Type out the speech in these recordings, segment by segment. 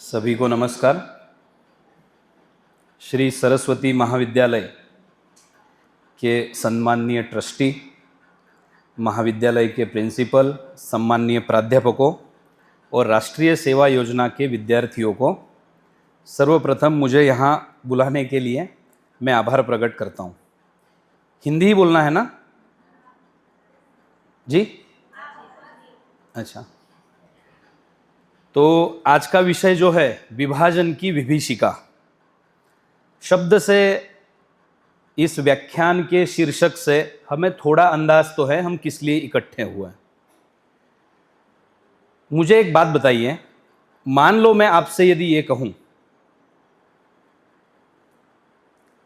सभी को नमस्कार। श्री सरस्वती महाविद्यालय के सम्माननीय ट्रस्टी, महाविद्यालय के प्रिंसिपल, सम्माननीय प्राध्यापकों और राष्ट्रीय सेवा योजना के विद्यार्थियों को सर्वप्रथम मुझे यहाँ बुलाने के लिए मैं आभार प्रकट करता हूँ। हिंदी ही बोलना है ना जी? अच्छा, तो आज का विषय जो है विभाजन की विभीषिका शब्द से इस व्याख्यान के शीर्षक से हमें थोड़ा अंदाज तो है हम किस लिए इकट्ठे हुए हैं। मुझे एक बात बताइए, मान लो मैं आपसे यदि ये कहूं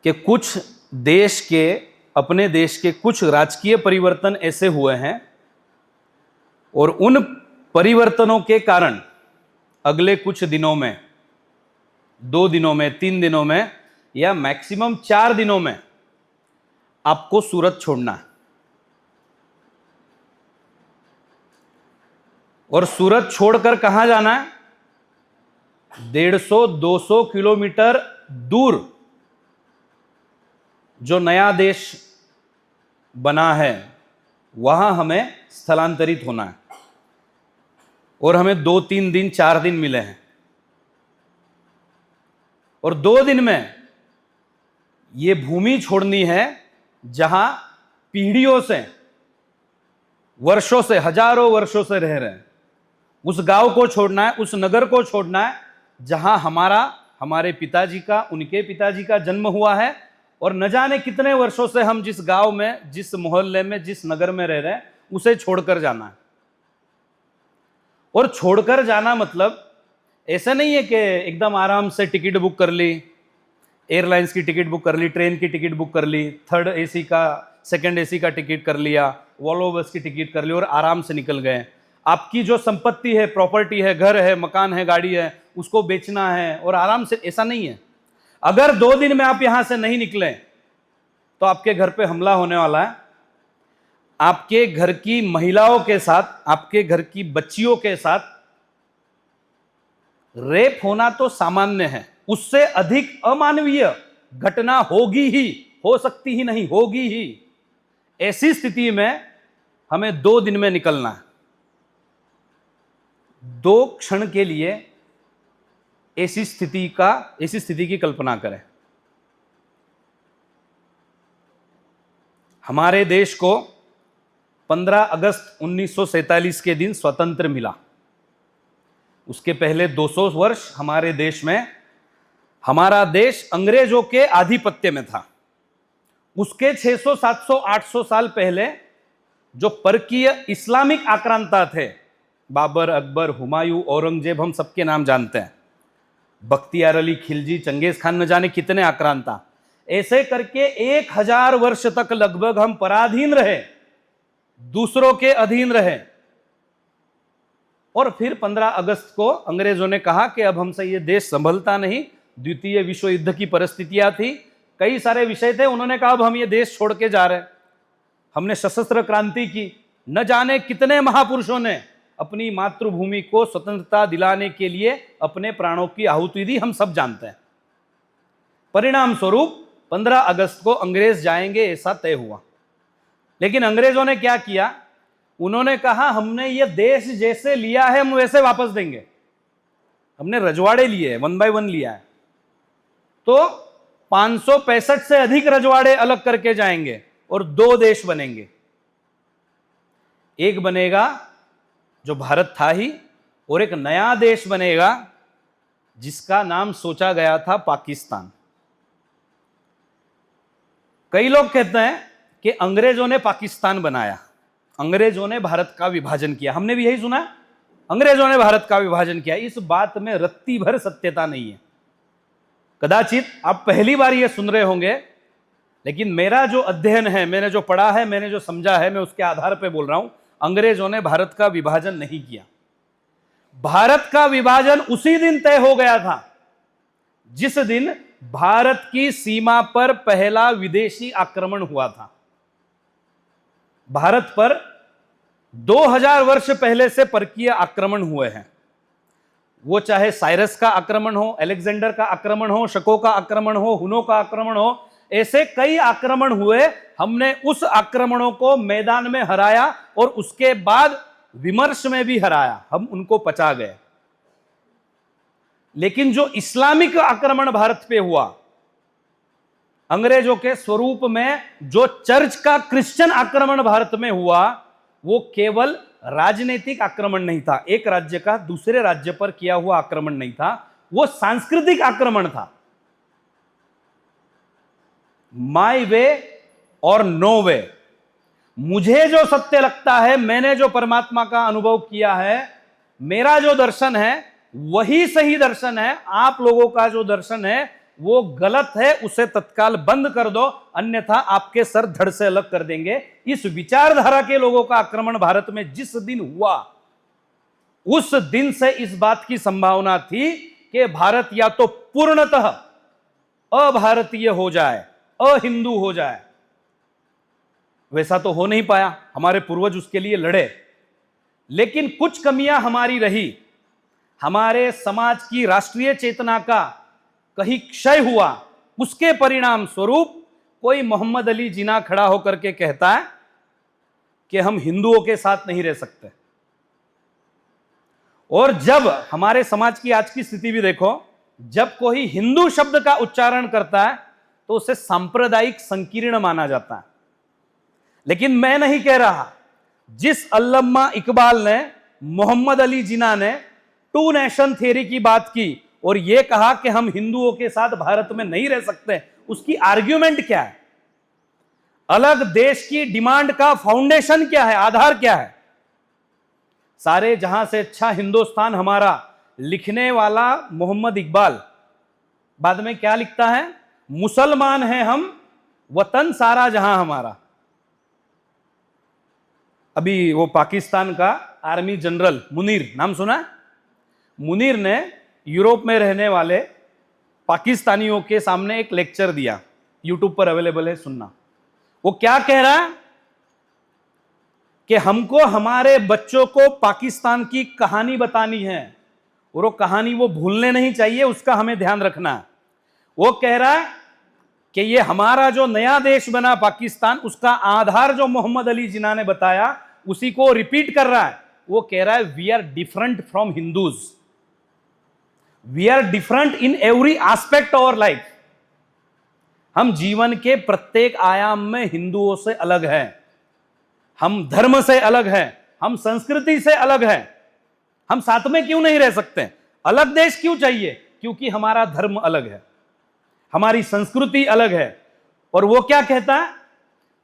कि कुछ देश के, अपने देश के कुछ राजकीय परिवर्तन ऐसे हुए हैं और उन परिवर्तनों के कारण अगले कुछ दिनों में, 2 दिनों में, 3 दिनों में या मैक्सिमम 4 दिनों में आपको सूरत छोड़ना है। और सूरत छोड़कर कहां जाना है? 150-200 किलोमीटर दूर जो नया देश बना है वहां हमें स्थलांतरित होना है। और हमें 2-3 दिन, 4 दिन मिले हैं और 2 दिन में ये भूमि छोड़नी है जहां पीढ़ियों से, वर्षों से, हजारों वर्षों से रह रहे हैं। उस गांव को छोड़ना है, उस नगर को छोड़ना है जहां हमारे पिताजी का, उनके पिताजी का जन्म हुआ है और न जाने कितने वर्षों से हम जिस गांव में, जिस मोहल्ले में, जिस नगर में रह रहे हैं उसे छोड़कर जाना है। और छोड़कर जाना मतलब ऐसा नहीं है कि एकदम आराम से टिकट बुक कर ली, एयरलाइंस की टिकट बुक कर ली, ट्रेन की टिकट बुक कर ली, 3rd AC का, 2nd AC का टिकट कर लिया, वॉल्वो बस की टिकट कर ली और आराम से निकल गए। आपकी जो संपत्ति है, प्रॉपर्टी है, घर है, मकान है, गाड़ी है, उसको बेचना है और आराम से, ऐसा नहीं है। अगर 2 दिन में आप यहां से नहीं निकले तो आपके घर पे हमला होने वाला है। आपके घर की महिलाओं के साथ, आपके घर की बच्चियों के साथ रेप होना तो सामान्य है, उससे अधिक अमानवीय घटना होगी ही, हो सकती ही नहीं, होगी ही। ऐसी स्थिति में हमें 2 दिन में निकलना है। 2 क्षण के लिए ऐसी स्थिति की कल्पना करें। हमारे देश को 15 अगस्त 1947 के दिन स्वतंत्र मिला। उसके पहले 200 वर्ष हमारे देश में, हमारा देश अंग्रेजों के आधिपत्य में था। उसके 600, 700, 800 साल पहले जो परकीय इस्लामिक आक्रांता थे, बाबर, अकबर, हुमायूं, औरंगजेब, हम सबके नाम जानते हैं, बख्तियार अली खिलजी, चंगेज खान, न जाने कितने आक्रांता, ऐसे करके 1000 वर्ष तक लगभग हम पराधीन रहे, दूसरों के अधीन रहे। और फिर 15 अगस्त को अंग्रेजों ने कहा कि अब हमसे ये देश संभलता नहीं। द्वितीय विश्व युद्ध की परिस्थितियां थी, कई सारे विषय थे। उन्होंने कहा अब हम ये देश छोड़ के जा रहे हैं। हमने सशस्त्र क्रांति की, न जाने कितने महापुरुषों ने अपनी मातृभूमि को स्वतंत्रता दिलाने के लिए अपने प्राणों की आहुति दी, हम सब जानते हैं। परिणाम स्वरूप 15 अगस्त को अंग्रेज जाएंगे ऐसा तय हुआ। लेकिन अंग्रेजों ने क्या किया? उन्होंने कहा हमने ये देश जैसे लिया है हम वैसे वापस देंगे। हमने रजवाड़े लिए, 1 by 1 लिया है, तो 565 से अधिक रजवाड़े अलग करके जाएंगे और 2 देश बनेंगे। एक बनेगा जो भारत था ही, और एक नया देश बनेगा जिसका नाम सोचा गया था पाकिस्तान। कई लोग कहते हैं कि अंग्रेजों ने पाकिस्तान बनाया, अंग्रेजों ने भारत का विभाजन किया। हमने भी यही सुना, अंग्रेजों ने भारत का विभाजन किया। इस बात में रत्ती भर सत्यता नहीं है। कदाचित आप पहली बार ये सुन रहे होंगे, लेकिन मेरा जो अध्ययन है, मैंने जो पढ़ा है, मैंने जो समझा है, मैं उसके आधार पर बोल रहा हूं। अंग्रेजों ने भारत का विभाजन नहीं किया। भारत का विभाजन उसी दिन तय हो गया था जिस दिन भारत की सीमा पर पहला विदेशी आक्रमण हुआ था। भारत पर 2000 वर्ष पहले से परकीय आक्रमण हुए हैं। वो चाहे साइरस का आक्रमण हो, अलेक्जेंडर का आक्रमण हो, शको का आक्रमण हो, हुनो का आक्रमण हो, ऐसे कई आक्रमण हुए। हमने उस आक्रमणों को मैदान में हराया और उसके बाद विमर्श में भी हराया, हम उनको पचा गए। लेकिन जो इस्लामिक आक्रमण भारत पे हुआ, अंग्रेजों के स्वरूप में जो चर्च का क्रिश्चियन आक्रमण भारत में हुआ, वो केवल राजनीतिक आक्रमण नहीं था, एक राज्य का दूसरे राज्य पर किया हुआ आक्रमण नहीं था, वो सांस्कृतिक आक्रमण था। माय वे और नो वे, मुझे जो सत्य लगता है, मैंने जो परमात्मा का अनुभव किया है, मेरा जो दर्शन है वही सही दर्शन है, आप लोगों का जो दर्शन है वो गलत है, उसे तत्काल बंद कर दो, अन्यथा आपके सर धड़ से अलग कर देंगे। इस विचारधारा के लोगों का आक्रमण भारत में जिस दिन हुआ, उस दिन से इस बात की संभावना थी कि भारत या तो पूर्णतः अभारतीय हो जाए, अहिंदू हो जाए। वैसा तो हो नहीं पाया, हमारे पूर्वज उसके लिए लड़े, लेकिन कुछ कमियां हमारी रही। हमारे समाज की राष्ट्रीय चेतना का कहीं क्षय हुआ, उसके परिणाम स्वरूप कोई मोहम्मद अली जिन्ना खड़ा होकर के कहता है कि हम हिंदुओं के साथ नहीं रह सकते। और जब हमारे समाज की आज की स्थिति भी देखो, जब कोई हिंदू शब्द का उच्चारण करता है तो उसे सांप्रदायिक संकीर्ण माना जाता है। लेकिन मैं नहीं कह रहा, जिस अल्लामा इकबाल ने, मोहम्मद अली जिन्ना ने टू नेशन थ्योरी की बात की और यह कहा कि हम हिंदुओं के साथ भारत में नहीं रह सकते, उसकी आर्ग्यूमेंट क्या है? अलग देश की डिमांड का फाउंडेशन क्या है, आधार क्या है? सारे जहां से अच्छा हिंदुस्तान हमारा लिखने वाला मोहम्मद इकबाल बाद में क्या लिखता है? मुसलमान हैं हम, वतन सारा जहां हमारा। अभी वो पाकिस्तान का आर्मी जनरल मुनीर, नाम सुना है? मुनीर ने यूरोप में रहने वाले पाकिस्तानियों के सामने एक लेक्चर दिया, यूट्यूब पर अवेलेबल है, सुनना। वो क्या कह रहा है कि हमको हमारे बच्चों को पाकिस्तान की कहानी बतानी है और वो कहानी वो भूलने नहीं चाहिए, उसका हमें ध्यान रखना है। वो कह रहा है कि ये हमारा जो नया देश बना पाकिस्तान, उसका आधार जो मोहम्मद अली जिन्ना ने बताया उसी को रिपीट कर रहा है। वो कह रहा है we are different from Hindus, we are different in every aspect of life. हम जीवन के प्रत्येक आयाम में हिंदुओं से अलग हैं, हम धर्म से अलग हैं, हम संस्कृति से अलग हैं। हम साथ में क्यों नहीं रह सकते? अलग देश क्यों चाहिए? क्योंकि हमारा धर्म अलग है, हमारी संस्कृति अलग है। और वो क्या कहता है?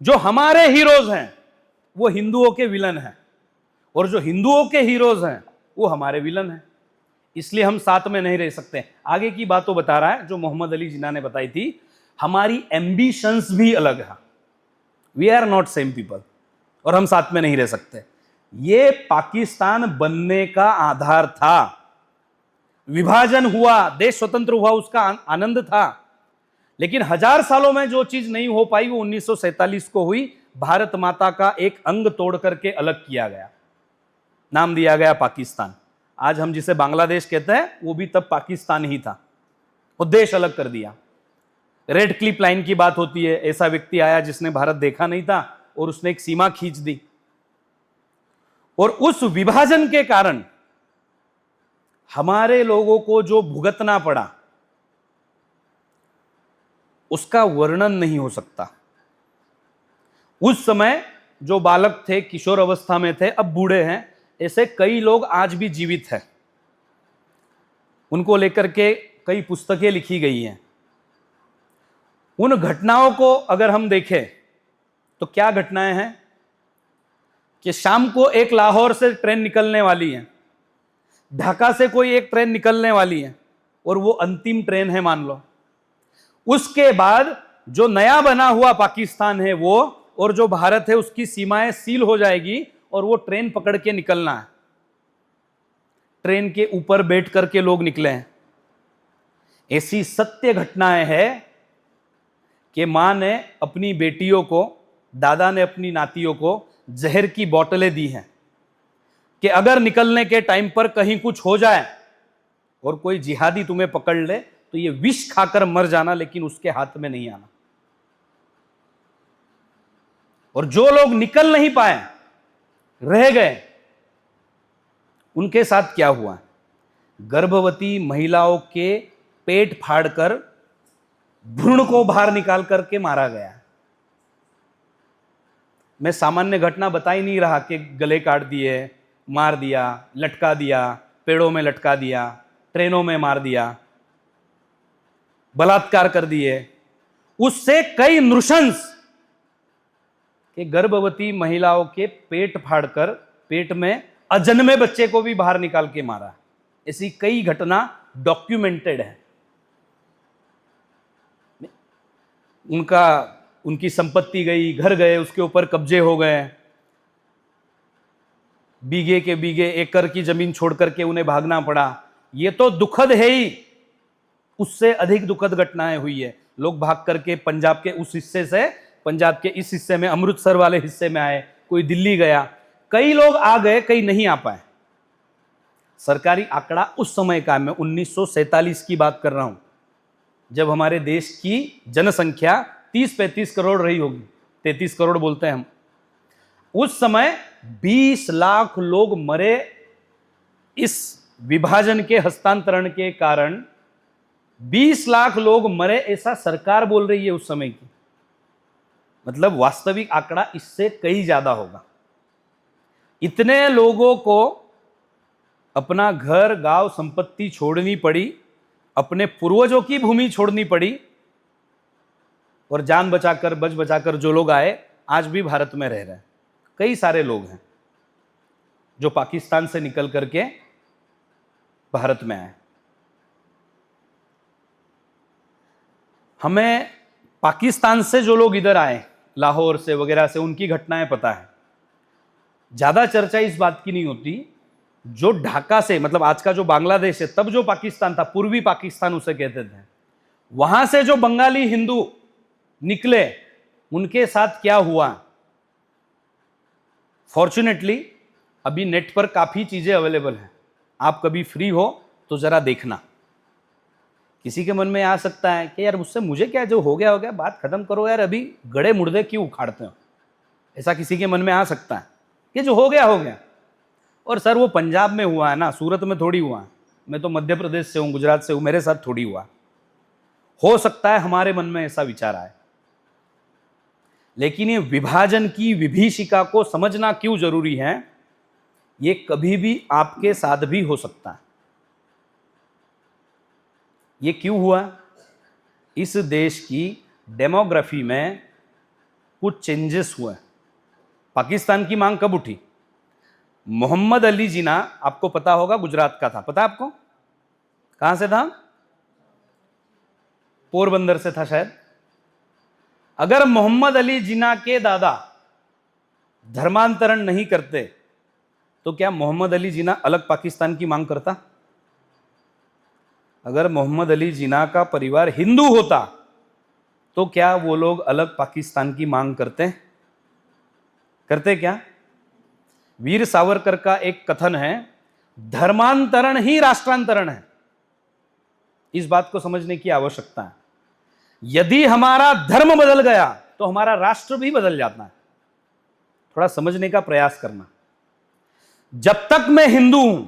जो हमारे हीरोज हैं वो हिंदुओं के विलन हैं और जो हिंदुओं के हीरोज हैं वो हमारे विलन हैं, इसलिए हम साथ में नहीं रह सकते। आगे की बात तो बता रहा है जो मोहम्मद अली जिन्ना ने बताई थी, हमारी एम्बिशंस भी अलग है, we are not same people, और हम साथ में नहीं रह सकते। ये पाकिस्तान बनने का आधार था। विभाजन हुआ, देश स्वतंत्र हुआ, उसका आनंद था, लेकिन 1000 सालों में जो चीज नहीं हो पाई वो 1947 को हुई। भारत माता का एक अंग तोड़ करके अलग किया गया, नाम दिया गया पाकिस्तान। आज हम जिसे बांग्लादेश कहते हैं वो भी तब पाकिस्तान ही था, वो देश अलग कर दिया। रेड क्लिफ लाइन की बात होती है, ऐसा व्यक्ति आया जिसने भारत देखा नहीं था और उसने एक सीमा खींच दी, और उस विभाजन के कारण हमारे लोगों को जो भुगतना पड़ा उसका वर्णन नहीं हो सकता। उस समय जो बालक थे, किशोर अवस्था में थे, अब बूढ़े हैं, ऐसे कई लोग आज भी जीवित हैं। उनको लेकर के कई पुस्तकें लिखी गई हैं। उन घटनाओं को अगर हम देखें तो क्या घटनाएं हैं कि शाम को एक लाहौर से ट्रेन निकलने वाली है, ढाका से कोई एक ट्रेन निकलने वाली है और वो अंतिम ट्रेन है मान लो। उसके बाद जो नया बना हुआ पाकिस्तान है वो, और जो भारत है उसकी सीमाएं सील हो जाएगी और वो ट्रेन पकड़ के निकलना है। ट्रेन के ऊपर बैठ करके लोग निकले हैं। ऐसी सत्य घटनाएं हैं कि मां ने अपनी बेटियों को, दादा ने अपनी नातियों को जहर की बोतलें दी हैं कि अगर निकलने के टाइम पर कहीं कुछ हो जाए और कोई जिहादी तुम्हें पकड़ ले तो ये विष खाकर मर जाना, लेकिन उसके हाथ में नहीं आना। और जो लोग निकल नहीं पाए, रह गए, उनके साथ क्या हुआ? गर्भवती महिलाओं के पेट फाड़कर भ्रूण को बाहर निकाल करके मारा गया। मैं सामान्य घटना बता ही नहीं रहा कि गले काट दिए, मार दिया, लटका दिया, पेड़ों में लटका दिया, ट्रेनों में मार दिया, बलात्कार कर दिए। उससे कई नृशंस कि गर्भवती महिलाओं के पेट फाड़कर पेट में अजन्मे बच्चे को भी बाहर निकाल के मारा। ऐसी कई घटना डॉक्यूमेंटेड है। उनकी संपत्ति गई, घर गए, उसके ऊपर कब्जे हो गए, बीघे के बीघे एकड़ की जमीन छोड़ करके उन्हें भागना पड़ा। ये तो दुखद है ही, उससे अधिक दुखद घटनाएं हुई है। लोग भाग करके पंजाब के उस हिस्से से पंजाब के इस हिस्से में, अमृतसर वाले हिस्से में आए, कोई दिल्ली गया। कई लोग आ गए, कई नहीं आ पाए। सरकारी आंकड़ा उस समय का, मैं 1947 की बात कर रहा हूं, जब हमारे देश की जनसंख्या 30-35 करोड़ रही होगी, 33 करोड़ बोलते हैं हम। उस समय 20 लाख लोग मरे इस विभाजन के हस्तांतरण के कारण। 20 लाख लोग मरे, ऐसा सरकार बोल रही है उस समय की। मतलब वास्तविक आंकड़ा इससे कहीं ज्यादा होगा। इतने लोगों को अपना घर, गांव, संपत्ति छोड़नी पड़ी, अपने पूर्वजों की भूमि छोड़नी पड़ी, और जान बचाकर, बच बचाकर जो लोग आए, आज भी भारत में रह रहे हैं। कई सारे लोग हैं जो पाकिस्तान से निकल करके भारत में आए। हमें पाकिस्तान से जो लोग इधर आए, लाहौर से वगैरह से, उनकी घटनाएं पता है। ज्यादा चर्चा इस बात की नहीं होती जो ढाका से, मतलब आज का जो बांग्लादेश है, तब जो पाकिस्तान था, पूर्वी पाकिस्तान उसे कहते थे, वहां से जो बंगाली हिंदू निकले, उनके साथ क्या हुआ। फॉर्चुनेटली अभी नेट पर काफी चीजें अवेलेबल हैं, आप कभी फ्री हो तो जरा देखना। किसी के मन में आ सकता है कि यार मुझसे मुझे क्या, जो हो गया हो गया, बात खत्म करो यार, अभी गड़े मुर्दे क्यों उखाड़ते हो। ऐसा किसी के मन में आ सकता है कि जो हो गया हो गया। और सर वो पंजाब में हुआ है ना, सूरत में थोड़ी हुआ। मैं तो मध्य प्रदेश से हूं, गुजरात से हूं, मेरे साथ थोड़ी हुआ। हो सकता है हमारे मन में ऐसा विचार आए, लेकिन ये विभाजन की विभीषिका को समझना क्यों जरूरी है। ये कभी भी आपके साथ भी हो सकता है। ये क्यों हुआ? इस देश की डेमोग्राफी में कुछ चेंजेस हुए। पाकिस्तान की मांग कब उठी? मोहम्मद अली जिना, आपको पता होगा, गुजरात का था। पता आपको कहां से था? पोरबंदर से था शायद। अगर मोहम्मद अली जिना के दादा धर्मांतरण नहीं करते तो क्या मोहम्मद अली जिना अलग पाकिस्तान की मांग करता? अगर मोहम्मद अली जिना का परिवार हिंदू होता तो क्या वो लोग अलग पाकिस्तान की मांग करते? क्या? वीर सावरकर का एक कथन है, धर्मांतरण ही राष्ट्रांतरण है। इस बात को समझने की आवश्यकता है। यदि हमारा धर्म बदल गया तो हमारा राष्ट्र भी बदल जाता है। थोड़ा समझने का प्रयास करना। जब तक मैं हिंदू हूं,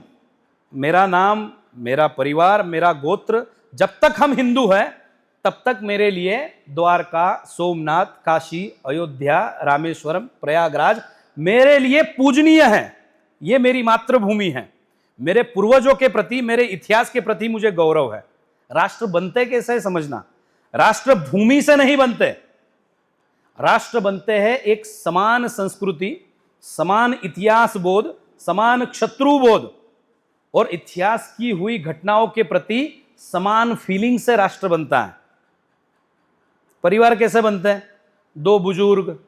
मेरा नाम, मेरा परिवार, मेरा गोत्र, जब तक हम हिंदू हैं, तब तक मेरे लिए द्वारका, सोमनाथ, काशी, अयोध्या, रामेश्वरम, प्रयागराज मेरे लिए पूजनीय है। ये मेरी मातृभूमि है। मेरे पूर्वजों के प्रति, मेरे इतिहास के प्रति मुझे गौरव है। राष्ट्र बनते कैसे समझना। राष्ट्र भूमि से नहीं बनते। राष्ट्र बनते हैं एक समान संस्कृति, समान इतिहास बोध, समान क्षत्रु बोध और इतिहास की हुई घटनाओं के प्रति समान फीलिंग से राष्ट्र बनता है। परिवार कैसे बनते हैं? दो बुजुर्ग,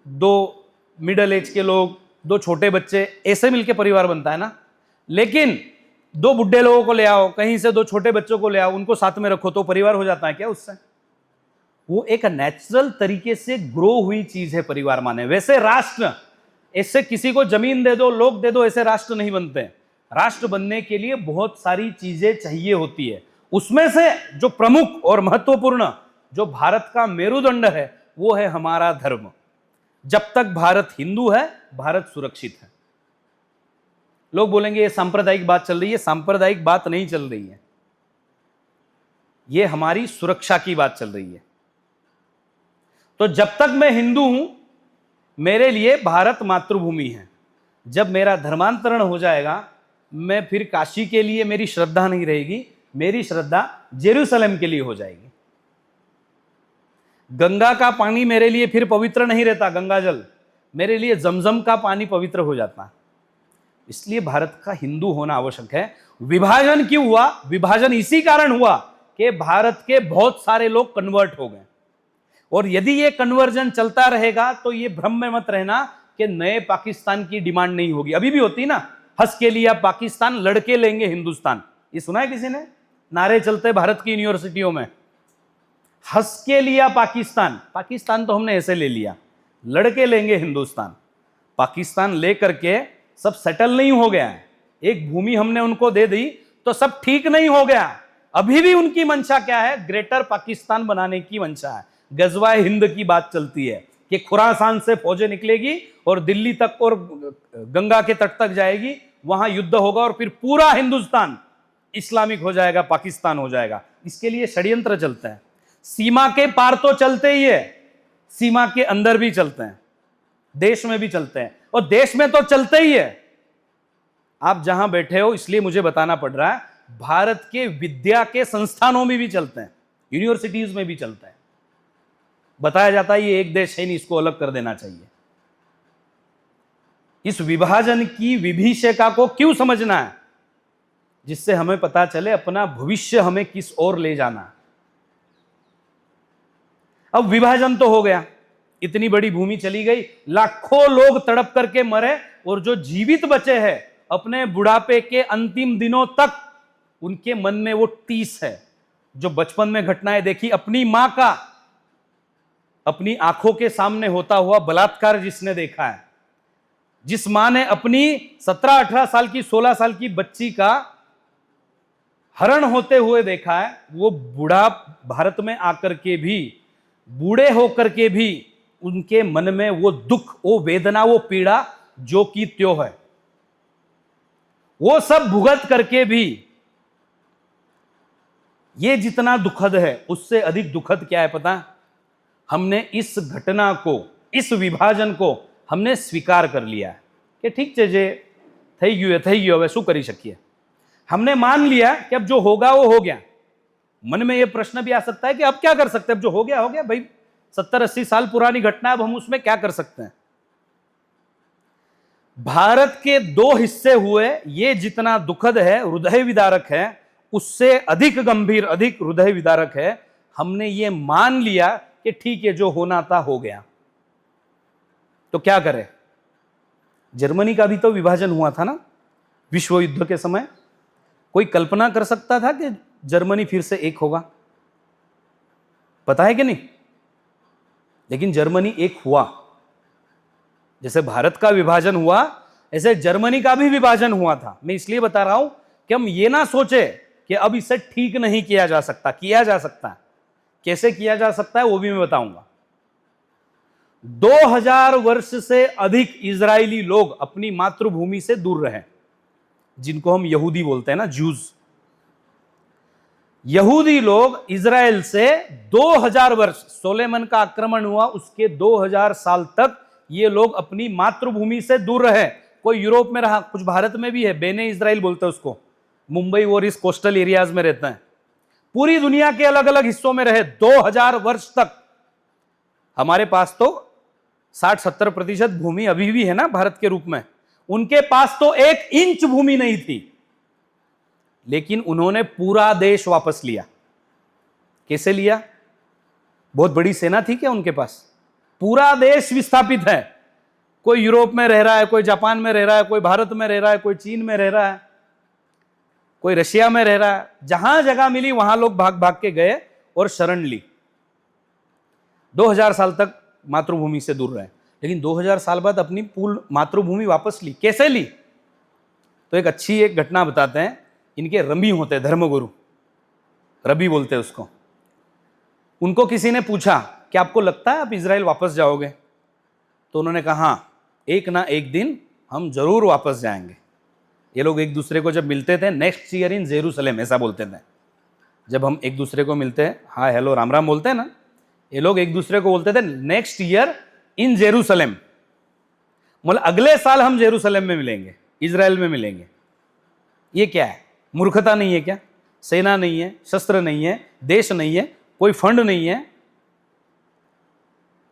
दो मिडिल एज के लोग, दो छोटे बच्चे, ऐसे मिलके परिवार बनता है ना। लेकिन दो बुढ़े लोगों को ले आओ, कहीं से दो छोटे बच्चों को ले आओ, उनको साथ में रखो तो परिवार हो जाता है क्या उससे? वो एक नेचुरल तरीके से ग्रो हुई चीज है परिवार माने। वैसे राष्ट्र, ऐसे किसी को जमीन दे दो, लोग दे दो, ऐसे राष्ट्र नहीं बनते। राष्ट्र बनने के लिए बहुत सारी चीजें चाहिए होती है। उसमें से जो प्रमुख और महत्वपूर्ण, जो भारत का मेरुदंड है, वो है हमारा धर्म। जब तक भारत हिंदू है, भारत सुरक्षित है। लोग बोलेंगे ये सांप्रदायिक बात चल रही है। सांप्रदायिक बात नहीं चल रही है, ये हमारी सुरक्षा की बात चल रही है। तो जब तक मैं हिंदू हूं, मेरे लिए भारत मातृभूमि है। जब मेरा धर्मांतरण हो जाएगा, मैं फिर काशी के लिए मेरी श्रद्धा नहीं रहेगी, मेरी श्रद्धा जेरूसलम के लिए हो जाएगी। गंगा का पानी मेरे लिए फिर पवित्र नहीं रहता, गंगा जल, मेरे लिए जमजम का पानी पवित्र हो जाता। इसलिए भारत का हिंदू होना आवश्यक है। विभाजन क्यों हुआ? विभाजन इसी कारण हुआ कि भारत के बहुत सारे लोग कन्वर्ट हो गए। और यदि ये कन्वर्जन चलता रहेगा तो ये भ्रम में मत रहना कि नए पाकिस्तान की डिमांड नहीं होगी। अभी भी होती ना, हंस के लिया पाकिस्तान, लड़के लेंगे हिंदुस्तान। ये सुना है किसी ने? नारे चलते भारत की यूनिवर्सिटियों में, हंस के लिया पाकिस्तान। पाकिस्तान तो हमने ऐसे ले लिया, लड़के लेंगे हिंदुस्तान। पाकिस्तान लेकर के सब सेटल नहीं हो गया है। एक भूमि हमने उनको दे दी तो सब ठीक नहीं हो गया। अभी भी उनकी मंशा क्या है? ग्रेटर पाकिस्तान बनाने की मंशा है। गजवाए हिंद की बात चलती है कि खुरासान से फौजें निकलेगी और दिल्ली तक और गंगा के तट तक जाएगी, वहां युद्ध होगा और फिर पूरा हिंदुस्तान इस्लामिक हो जाएगा, पाकिस्तान हो जाएगा। इसके लिए षड्यंत्र चलते हैं। सीमा के पार तो चलते ही है, सीमा के अंदर भी चलते हैं, देश में भी चलते हैं, और देश में तो चलते ही है। आप जहां बैठे हो इसलिए मुझे बताना पड़ रहा है, भारत के विद्या के संस्थानों में भी चलते हैं, यूनिवर्सिटीज में भी चलते हैं। बताया जाता है ये एक देश है नहीं, इसको अलग कर देना चाहिए। इस विभाजन की विभीषिका को क्यों समझना है? जिससे हमें पता चले अपना भविष्य हमें किस ओर ले जाना है। अब विभाजन तो हो गया, इतनी बड़ी भूमि चली गई, लाखों लोग तड़प करके मरे, और जो जीवित बचे हैं अपने बुढ़ापे के अंतिम दिनों तक उनके मन में वो टीस है। जो बचपन में घटनाएं देखी, अपनी मां का अपनी आंखों के सामने होता हुआ बलात्कार जिसने देखा है, जिस मां ने अपनी 17-18 साल की 16 साल की बच्ची का हरण होते हुए देखा है, वो बूढ़ा भारत में आकर के भी, बूढ़े होकर के भी उनके मन में वो दुख, वो वेदना, वो पीड़ा जो कि त्यों है, वो सब भुगत करके भी ये जितना दुखद है उससे अधिक दुखद क्या है पता? हमने इस घटना को, इस विभाजन को हमने स्वीकार कर लिया है कि ठीक है जे થઈ ગયું હવે શું કરી શકીએ। हमने मान लिया कि अब जो होगा वो हो गया। मन में ये प्रश्न भी आ सकता है कि अब क्या कर सकते हैं, अब जो हो गया भाई, 70-80 साल पुरानी घटना, अब हम उसमें क्या कर सकते हैं। भारत के दो हिस्से हुए, ये जितना दुखद है, हृदय विदारक है, उससे अधिक गंभीर, अधिक हृदय विदारक है हमने ये मान लिया कि ठीक है जो होना था हो गया। तो क्या करें? जर्मनी का भी तो विभाजन हुआ था ना विश्व युद्ध के समय। कोई कल्पना कर सकता था कि जर्मनी फिर से एक होगा? पता है कि नहीं? लेकिन जर्मनी एक हुआ। जैसे भारत का विभाजन हुआ, ऐसे जर्मनी का भी विभाजन हुआ था। मैं इसलिए बता रहा हूं कि हम ये ना सोचे कि अब इसे ठीक नहीं किया जा सकता। किया जा सकता है। कैसे किया जा सकता है वो भी मैं बताऊंगा। 2000 वर्ष से अधिक इजरायली लोग अपनी मातृभूमि से दूर रहे, जिनको हम यहूदी बोलते हैं ना, जूज। यहूदी लोग इजराइल से 2000 वर्ष, सोलेमन का आक्रमण हुआ उसके 2000 साल तक ये लोग अपनी मातृभूमि से दूर रहे। कोई यूरोप में रहा, कुछ भारत में भी है, बेने इजराइल बोलते हैं उसको, मुंबई और इस कोस्टल एरियाज में रहते हैं। पूरी दुनिया के अलग अलग हिस्सों में रहे 2000 वर्ष तक। हमारे पास तो 60-70% भूमि अभी भी है ना भारत के रूप में, उनके पास तो 1 इंच भूमि नहीं थी, लेकिन उन्होंने पूरा देश वापस लिया। कैसे लिया? बहुत बड़ी सेना थी क्या उनके पास? पूरा देश विस्थापित है। कोई यूरोप में रह रहा है, कोई जापान में रह रहा है, कोई भारत में रह रहा है, कोई चीन में रह रहा है, कोई रशिया में रह रहा है। जहां जगह मिली वहां लोग भाग भाग के गए और शरण ली। 2000 साल तक मातृभूमि से दूर रहे, लेकिन 2000 साल बाद अपनी पूर्ण मातृभूमि वापस ली। कैसे ली? तो एक अच्छी एक घटना बताते हैं। इनके रबी होते हैं, धर्मगुरु, रबी बोलते हैं उसको। उनको किसी ने पूछा कि आपको लगता है आप इजराइल वापस जाओगे? तो उन्होंने कहा हाँ, एक ना एक दिन हम जरूर वापस जाएंगे। ये लोग एक दूसरे को जब मिलते थे, नेक्स्ट ईयर इन जेरूसलेम ऐसा बोलते थे। जब हम एक दूसरे को मिलते हैं, हाँ हेलो राम राम बोलते हैं ना, ये लोग एक दूसरे को बोलते थे नेक्स्ट ईयर इन जेरूसलेम, मतलब अगले साल हम जेरूसलेम में मिलेंगे, इजराइल में मिलेंगे। ये क्या है? मूर्खता नहीं है क्या? सेना नहीं है, शस्त्र नहीं है, देश नहीं है, कोई फंड नहीं है,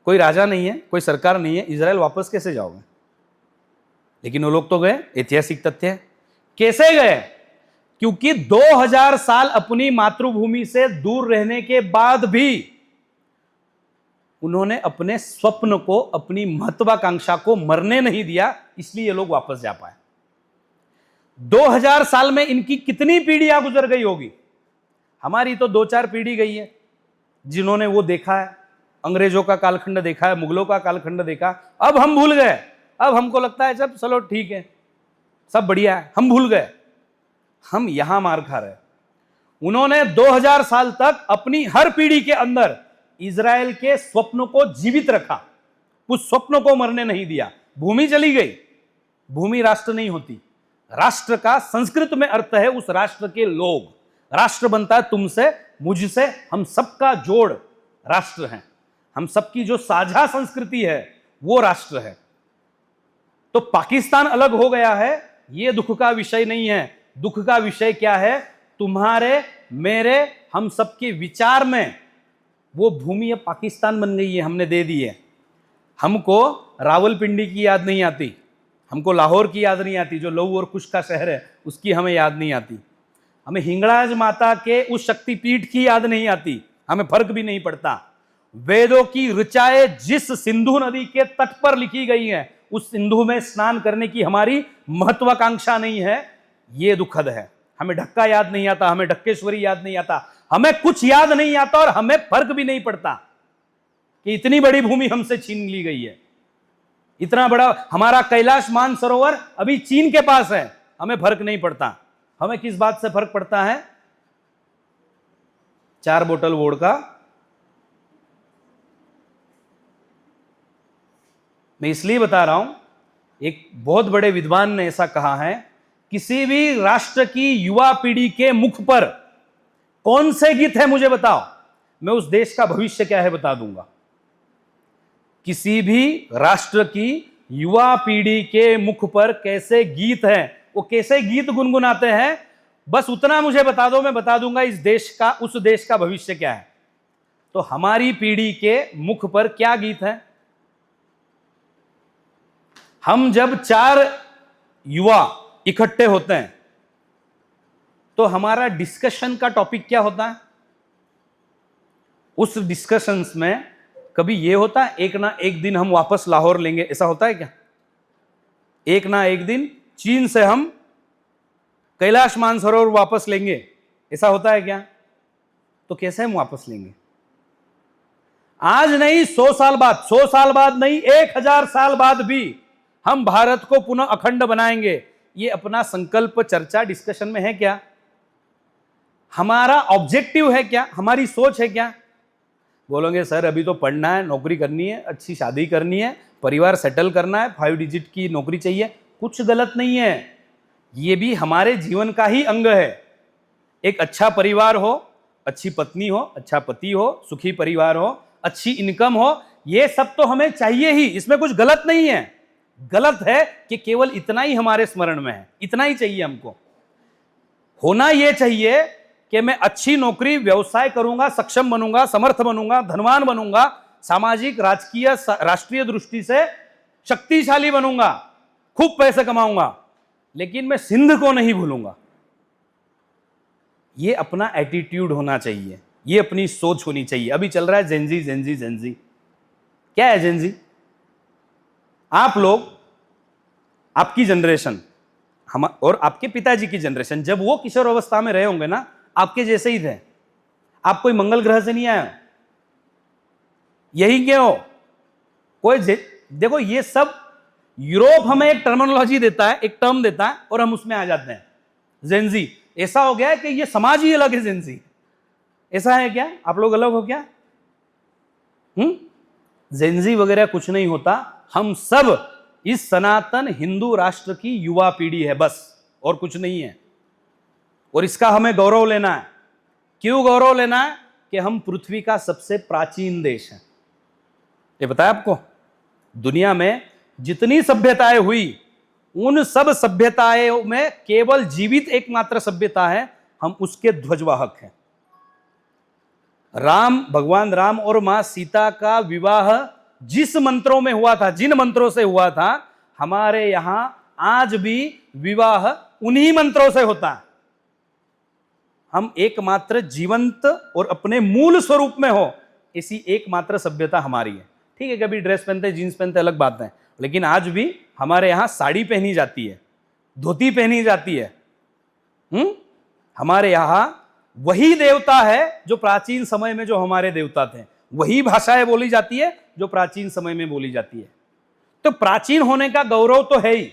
कोई राजा नहीं है, कोई सरकार नहीं है, इजराइल वापस कैसे जाओगे? लेकिन वो लोग तो गए। ऐतिहासिक तथ्य है। कैसे गए? क्योंकि 2000 साल अपनी मातृभूमि से दूर रहने के बाद भी उन्होंने अपने स्वप्न को, अपनी महत्वाकांक्षा को मरने नहीं दिया, इसलिए ये लोग वापस जा पाए। 2000 साल में इनकी कितनी पीढ़ियां गुजर गई होगी? हमारी तो 2-4 पीढ़ी गई है, जिन्होंने वो देखा है, अंग्रेजों का कालखंड देखा है, मुगलों का कालखंड देखा। अब हम भूल गए। अब हमको लगता है जब चलो ठीक है, सब बढ़िया है, हम भूल गए। हम यहां मार खा रहे। उन्होंने 2000 साल तक अपनी हर पीढ़ी के अंदर इजराइल के स्वप्न को जीवित रखा, उस स्वप्न को मरने नहीं दिया। भूमि चली गई, भूमि राष्ट्र नहीं होती। राष्ट्र का संस्कृत में अर्थ है उस राष्ट्र के लोग। राष्ट्र बनता है तुमसे, मुझसे, हम सबका जोड़ राष्ट्र है। हम सबकी जो साझा संस्कृति है वो राष्ट्र है। तो पाकिस्तान अलग हो गया है, ये दुख का विषय नहीं है। दुख का विषय क्या है? तुम्हारे, मेरे, हम सबके विचार में वो भूमि अब पाकिस्तान बन गई है, हमने दे दी है। हमको रावलपिंडी की याद नहीं आती, हमको लाहौर की याद नहीं आती, जो लहू और कुश का शहर है उसकी हमें याद नहीं आती। हमें हिंगलाज माता के उस शक्तिपीठ की याद नहीं आती, हमें फर्क भी नहीं पड़ता। वेदों की ऋचाएं जिस सिंधु नदी के तट पर लिखी गई हैं, उस सिंधु में स्नान करने की हमारी महत्वाकांक्षा नहीं है, ये दुखद है। हमें ढक्का याद नहीं आता, हमें ढक्केश्वरी याद नहीं आता, हमें कुछ याद नहीं आता, और हमें फर्क भी नहीं पड़ता कि इतनी बड़ी भूमि हमसे छीन ली गई है। इतना बड़ा हमारा कैलाश मानसरोवर अभी चीन के पास है, हमें फर्क नहीं पड़ता। हमें किस बात से फर्क पड़ता है? 4 बोतल वोडका। मैं इसलिए बता रहा हूं, एक बहुत बड़े विद्वान ने ऐसा कहा है, किसी भी राष्ट्र की युवा पीढ़ी के मुख पर कौन से गीत है मुझे बताओ, मैं उस देश का भविष्य क्या है बता दूंगा। किसी भी राष्ट्र की युवा पीढ़ी के मुख पर कैसे गीत हैं, वो कैसे गीत गुनगुनाते हैं, बस उतना मुझे बता दो, मैं बता दूंगा इस देश का, उस देश का भविष्य क्या है। तो हमारी पीढ़ी के मुख पर क्या गीत है? हम जब 4 युवा इकट्ठे होते हैं तो हमारा डिस्कशन का टॉपिक क्या होता है? उस डिस्कशंस में कभी यह होता है एक ना एक दिन हम वापस लाहौर लेंगे, ऐसा होता है क्या? एक ना एक दिन चीन से हम कैलाश मानसरोवर वापस लेंगे, ऐसा होता है क्या? तो कैसे हम वापस लेंगे? आज नहीं 100 साल बाद, 100 साल बाद नहीं 1000 साल बाद भी हम भारत को पुनः अखंड बनाएंगे। ये अपना संकल्प, चर्चा, डिस्कशन में है क्या? हमारा ऑब्जेक्टिव है क्या? हमारी सोच है क्या? बोलोगे सर अभी तो पढ़ना है, नौकरी करनी है, अच्छी शादी करनी है, परिवार सेटल करना है, 5 डिजिट की नौकरी चाहिए। कुछ गलत नहीं है, ये भी हमारे जीवन का ही अंग है। एक अच्छा परिवार हो, अच्छी पत्नी हो, अच्छा पति हो, सुखी परिवार हो, अच्छी इनकम हो, ये सब तो हमें चाहिए ही, इसमें कुछ गलत नहीं है। गलत है कि केवल इतना ही हमारे स्मरण में है, इतना ही चाहिए हमको। होना यह चाहिए कि मैं अच्छी नौकरी, व्यवसाय करूंगा, सक्षम बनूंगा, समर्थ बनूंगा, धनवान बनूंगा, सामाजिक, राजकीय, राष्ट्रीय दृष्टि से शक्तिशाली बनूंगा, खूब पैसे कमाऊंगा, लेकिन मैं सिंध को नहीं भूलूंगा। ये अपना एटीट्यूड होना चाहिए, ये अपनी सोच होनी चाहिए। अभी चल रहा है जेंजी जेंजी जेंजी। क्या है जेंजी? आप लोग, आपकी जनरेशन, हम और आपके पिताजी की जनरेशन, जब वो किशोर अवस्था में रहे होंगे ना, आपके जैसे ही थे। आप कोई मंगल ग्रह से नहीं आए, यही क्यों? कोई देखो, ये यूरोप हमें एक टर्मिनोलॉजी देता है, एक टर्म देता है, और हम उसमें आ जाते हैं। जेंजी ऐसा हो गया है कि ये समाज ही अलग है। जेंजी ऐसा है क्या? आप लोग अलग हो क्या? जेंजी वगैरह कुछ नहीं होता। हम सब इस सनातन हिंदू राष्ट्र की युवा पीढ़ी है बस, और कुछ नहीं है। और इसका हमें गौरव लेना है। क्यों गौरव लेना है? कि हम पृथ्वी का सबसे प्राचीन देश है। ये बताया आपको, दुनिया में जितनी सभ्यताएं हुई, उन सब सभ्यताओं में केवल जीवित एकमात्र सभ्यता है, हम उसके ध्वजवाहक हैं। भगवान राम और मां सीता का विवाह जिस मंत्रों में हुआ था, जिन मंत्रों से हुआ था, हमारे यहां आज भी विवाह उन्हीं मंत्रों से होता है। हम एकमात्र जीवंत और अपने मूल स्वरूप में हो, ऐसी एकमात्र सभ्यता हमारी है। ठीक है, कभी ड्रेस पहनते, जीन्स पहनते, अलग बात है, लेकिन आज भी हमारे यहां साड़ी पहनी जाती है, धोती पहनी जाती है। हमारे यहां वही देवता है जो प्राचीन समय में जो हमारे देवता थे, वही भाषाएं बोली जाती है जो प्राचीन समय में बोली जाती है। तो प्राचीन होने का गौरव तो है ही,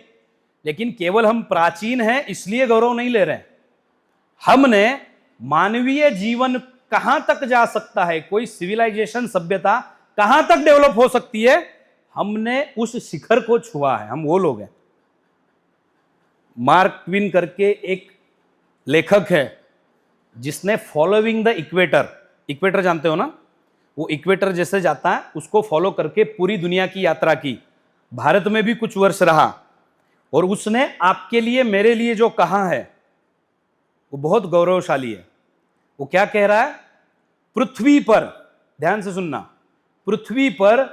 लेकिन केवल हम प्राचीन हैं इसलिए गौरव नहीं ले रहे हैं। हमने मानवीय जीवन कहां तक जा सकता है, कोई सिविलाइजेशन, सभ्यता कहां तक डेवलप हो सकती है, हमने उस शिखर को छुआ है। हम वो लोग हैं। मार्क ट्विन करके एक लेखक है जिसने फॉलोइंग द इक्वेटर जानते हो ना, वो इक्वेटर जैसे जाता है उसको फॉलो करके पूरी दुनिया की यात्रा की, भारत में भी कुछ वर्ष रहा, और उसने आपके लिए मेरे लिए जो कहा है वो बहुत गौरवशाली है। वो क्या कह रहा है? पृथ्वी पर, ध्यान से सुनना, पृथ्वी पर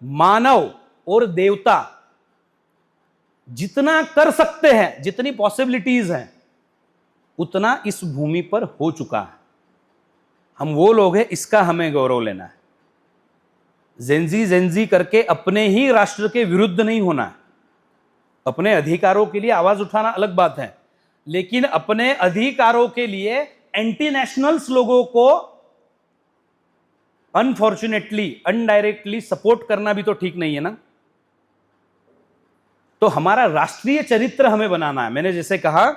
मानव और देवता जितना कर सकते हैं, जितनी पॉसिबिलिटीज हैं, उतना इस भूमि पर हो चुका है। हम वो लोग हैं, इसका हमें गौरव लेना है। जेंजी करके अपने ही राष्ट्र के विरुद्ध नहीं होना है। अपने अधिकारों के लिए आवाज उठाना अलग बात है, लेकिन अपने अधिकारों के लिए एंटी नेशनल्स लोगों को अनफॉर्चुनेटली, अनडायरेक्टली सपोर्ट करना भी तो ठीक नहीं है ना। तो हमारा राष्ट्रीय चरित्र हमें बनाना है। मैंने जैसे कहा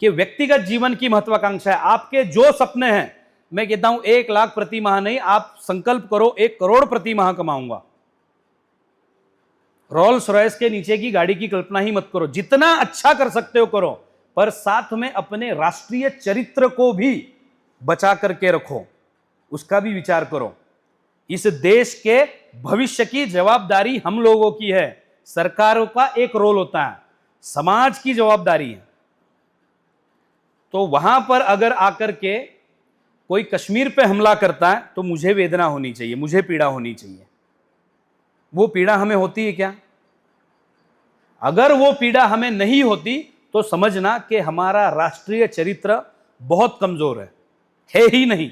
कि व्यक्तिगत जीवन की महत्वाकांक्षा है। आपके जो सपने हैं, मैं कहता हूं 1 लाख प्रति माह नहीं, आप संकल्प करो 1 करोड़ प्रति माह कमाऊंगा। रोल्स रॉयस के नीचे की गाड़ी की कल्पना ही मत करो। जितना अच्छा कर सकते हो करो, पर साथ में अपने राष्ट्रीय चरित्र को भी बचा करके रखो, उसका भी विचार करो। इस देश के भविष्य की जवाबदारी हम लोगों की है। सरकारों का एक रोल होता है, समाज की जवाबदारी है। तो वहां पर अगर आकर के कोई कश्मीर पे हमला करता है तो मुझे वेदना होनी चाहिए, मुझे पीड़ा होनी चाहिए। वो पीड़ा हमें होती है क्या? अगर वो पीड़ा हमें नहीं होती तो समझना कि हमारा राष्ट्रीय चरित्र बहुत कमजोर है ही नहीं।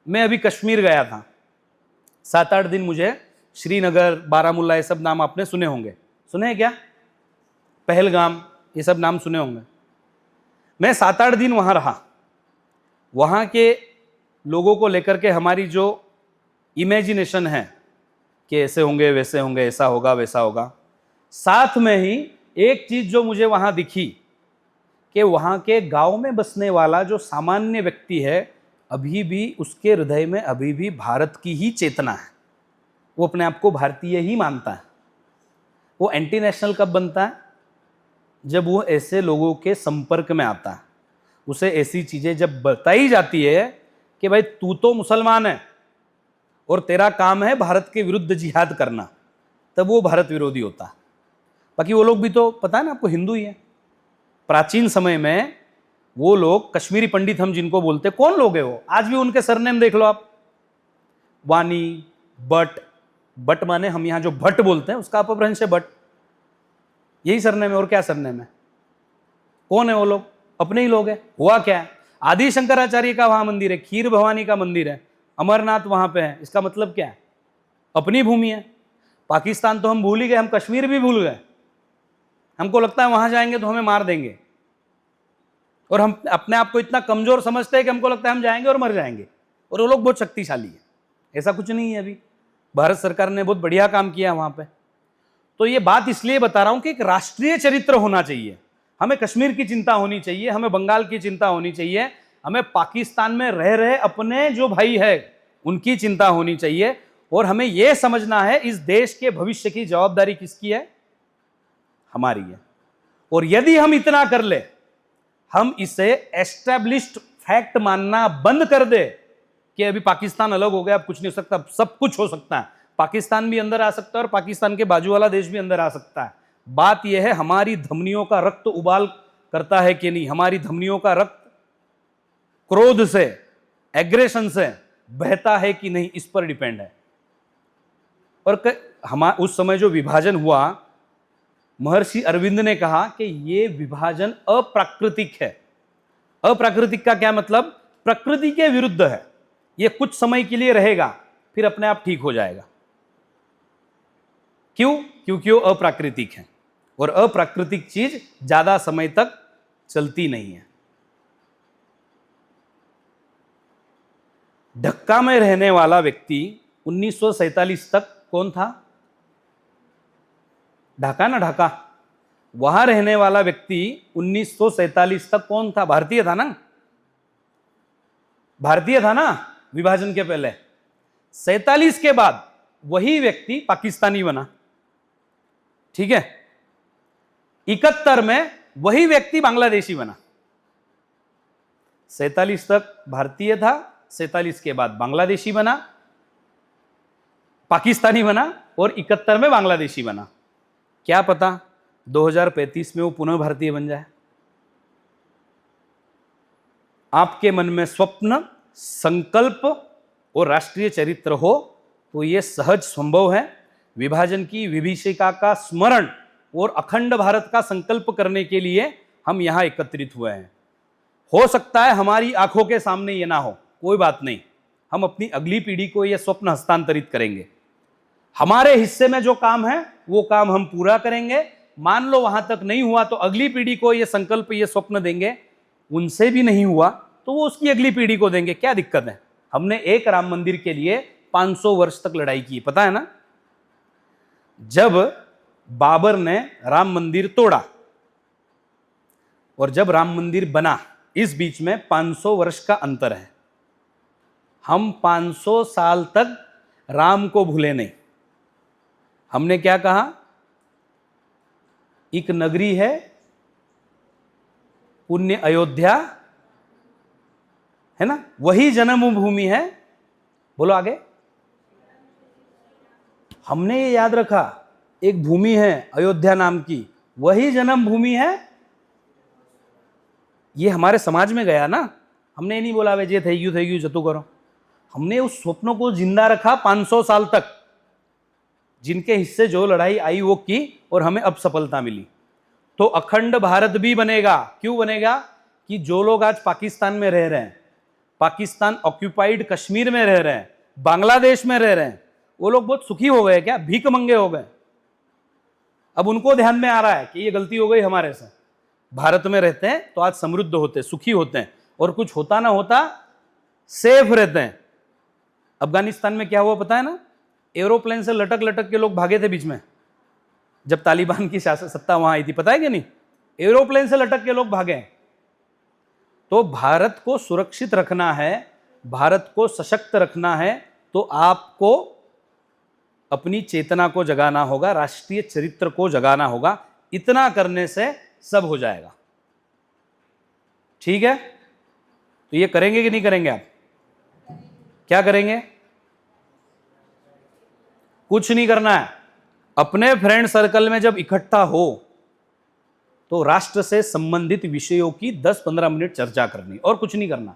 मैं अभी कश्मीर गया था, 7-8 दिन मुझे श्रीनगर, बारामूला, ये सब नाम आपने सुने होंगे। सुने हैं क्या? पहलगाम, ये सब नाम सुने होंगे। मैं 7-8 दिन वहां रहा। वहां के लोगों को लेकर के हमारी जो इमेजिनेशन है कि ऐसे होंगे, वैसे होंगे, ऐसा होगा, वैसा होगा, साथ में ही एक चीज जो मुझे वहां दिखी कि वहां के गांव में बसने वाला जो सामान्य व्यक्ति है, अभी भी उसके हृदय में अभी भी भारत की ही चेतना है। वो अपने आप को भारतीय ही मानता है। वो एंटी नेशनल कब बनता है? जब वो ऐसे लोगों के संपर्क में आता है, उसे ऐसी चीजें जब बताई जाती है कि भाई तू तो मुसलमान है और तेरा काम है भारत के विरुद्ध जिहाद करना, तब वो भारत विरोधी होता है। बाकी वो लोग भी तो पता है ना आपको, हिंदू ही है। प्राचीन समय में वो लोग कश्मीरी पंडित हम जिनको बोलते, कौन लोग है वो? आज भी उनके सरनेम देख लो आप, वानी, बट माने हम यहां जो भट्ट बोलते हैं उसका अपभ्रंश है भट्ट, यही सरनेम है। और क्या सरनेम है? कौन है वो लोग? अपने ही लोग हैं। हुआ क्या है? आदि शंकराचार्य का वहां मंदिर है, खीर भवानी का मंदिर है, अमरनाथ वहां पे है। इसका मतलब क्या है? अपनी भूमि है। पाकिस्तान तो हम भूल ही गए, हम कश्मीर भी भूल गए। हमको लगता है वहां जाएंगे तो हमें मार देंगे, और हम अपने आप को इतना कमजोर समझते हैं कि हमको लगता है हम जाएंगे और मर जाएंगे, और वो लोग बहुत शक्तिशाली है। ऐसा कुछ नहीं है। अभी भारत सरकार ने बहुत बढ़िया काम किया वहां पे। तो ये बात इसलिए बता रहा हूं कि एक राष्ट्रीय चरित्र होना चाहिए। हमें कश्मीर की चिंता होनी चाहिए, हमें बंगाल की चिंता होनी चाहिए, हमें पाकिस्तान में रह रहे अपने जो भाई है उनकी चिंता होनी चाहिए। और हमें यह समझना है इस देश के भविष्य की जवाबदारी किसकी है? हमारी है। और यदि हम इतना कर ले, हम इसे एस्टैब्लिश्ड फैक्ट मानना बंद कर दे कि अभी पाकिस्तान अलग हो गया, अब कुछ नहीं हो सकता, सब कुछ हो सकता है, पाकिस्तान भी अंदर आ सकता है और पाकिस्तान के बाजू वाला देश भी अंदर आ सकता है। बात यह है हमारी धमनियों का रक्त उबाल करता है कि नहीं, हमारी धमनियों का रक्त क्रोध से, एग्रेशन से बहता है कि नहीं, इस पर डिपेंड है। और उस समय जो विभाजन हुआ, महर्षि अरविंद ने कहा कि यह विभाजन अप्राकृतिक है। अप्राकृतिक का क्या मतलब? प्रकृति के विरुद्ध है। यह कुछ समय के लिए रहेगा, फिर अपने आप ठीक हो जाएगा। क्यों? क्योंकि वो अप्राकृतिक है, और अप्राकृतिक चीज ज्यादा समय तक चलती नहीं है। ढक्का में रहने वाला व्यक्ति 1947 तक कौन था? ढाका ना, ढाका, वहां रहने वाला व्यक्ति 1947 तक कौन था? भारतीय था ना, भारतीय था ना विभाजन के पहले। 47 के बाद वही व्यक्ति पाकिस्तानी बना, ठीक है। 71 में वही व्यक्ति बांग्लादेशी बना। 47 तक भारतीय था, 47 के बाद बांग्लादेशी बना, पाकिस्तानी बना, और 71 में बांग्लादेशी बना। क्या पता 2035 में वो पुनः भारतीय बन जाए। आपके मन में स्वप्न, संकल्प और राष्ट्रीय चरित्र हो तो यह सहज संभव है। विभाजन की विभीषिका का स्मरण और अखंड भारत का संकल्प करने के लिए हम यहां एकत्रित हुए हैं। हो सकता है हमारी आंखों के सामने ये ना हो, कोई बात नहीं, हम अपनी अगली पीढ़ी को यह स्वप्न हस्तांतरित करेंगे। हमारे हिस्से में जो काम है वो काम हम पूरा करेंगे। मान लो वहां तक नहीं हुआ तो अगली पीढ़ी को यह संकल्प, यह स्वप्न देंगे। उनसे भी नहीं हुआ तो वो उसकी अगली पीढ़ी को देंगे। क्या दिक्कत है? हमने एक राम मंदिर के लिए 500 वर्ष तक लड़ाई की, पता है ना। जब बाबर ने राम मंदिर तोड़ा और जब राम मंदिर बना, इस बीच में 500 वर्ष का अंतर है। हम 500 साल तक राम को भूले नहीं। हमने क्या कहा? एक नगरी है पुण्य अयोध्या, है ना, वही जन्मभूमि है। बोलो आगे। हमने ये याद रखा, एक भूमि है अयोध्या नाम की, वही जन्मभूमि है। ये हमारे समाज में गया ना। हमने ये नहीं बोला वे जे थे गयु जतु करो। हमने उस स्वप्न को जिंदा रखा 500 साल तक। जिनके हिस्से जो लड़ाई आई वो की और हमें अब सफलता मिली। तो अखंड भारत भी बनेगा। क्यों बनेगा? कि जो लोग आज पाकिस्तान में रह रहे हैं, पाकिस्तान ऑक्यूपाइड कश्मीर में रह रहे हैं, बांग्लादेश में रह रहे हैं, वो लोग बहुत सुखी हो गए क्या? भीख मंगे हो गए। अब उनको ध्यान में आ रहा है कि ये गलती हो गई हमारे से। भारत में रहते हैं तो आज समृद्ध होते, सुखी होते हैं, और कुछ होता ना होता सेफ रहते हैं। अफगानिस्तान में क्या हुआ पता है ना? एरोप्लेन से लटक लटक के लोग भागे थे बीच में, जब तालिबान की सत्ता वहां आई थी, पता है कि नहीं? एरोप्लेन से लटक के लोग भागे। तो भारत को सुरक्षित रखना है, भारत को सशक्त रखना है, तो आपको अपनी चेतना को जगाना होगा, राष्ट्रीय चरित्र को जगाना होगा। इतना करने से सब हो जाएगा। ठीक है? तो ये करेंगे कि नहीं करेंगे आप? क्या करेंगे? कुछ नहीं करना है। अपने फ्रेंड सर्कल में जब इकट्ठा हो तो राष्ट्र से संबंधित विषयों की 10-15 मिनट चर्चा करनी, और कुछ नहीं करना।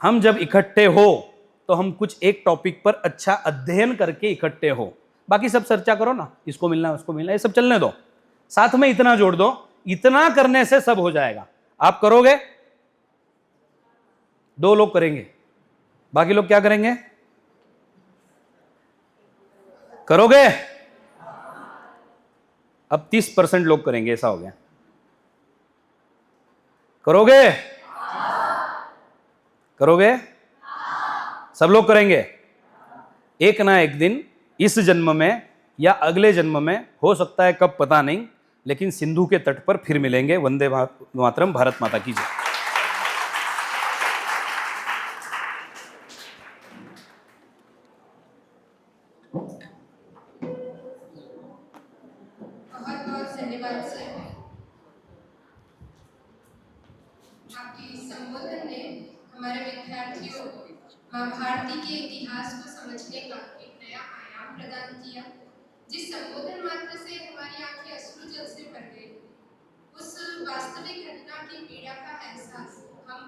हम जब इकट्ठे हो तो हम कुछ एक टॉपिक पर अच्छा अध्ययन करके इकट्ठे हो। बाकी सब चर्चा करो ना, इसको मिलना उसको मिलना, ये सब चलने दो। साथ में इतना जोड़ दो, इतना करने से सब हो जाएगा। आप करोगे? 2 लोग करेंगे, बाकी लोग क्या करेंगे? करोगे? अब 30% लोग करेंगे, ऐसा हो गया। करोगे? करोगे? सब लोग करेंगे। एक ना एक दिन इस जन्म में या अगले जन्म में, हो सकता है कब पता नहीं, लेकिन सिंधु के तट पर फिर मिलेंगे। वंदे मातरम, भारत माता की जय। बहुत बहुत धन्यवाद सर। आपके इस संबोधन ने हमारे विद्यार्थियों माँ भारती के इतिहास को समझने का एक नया आयाम प्रदान किया। जिस संबोधन मात्र से हमारी आंखें अश्रु जल से भर गई, उस वास्तविक घटना की पीड़ा का एहसास हम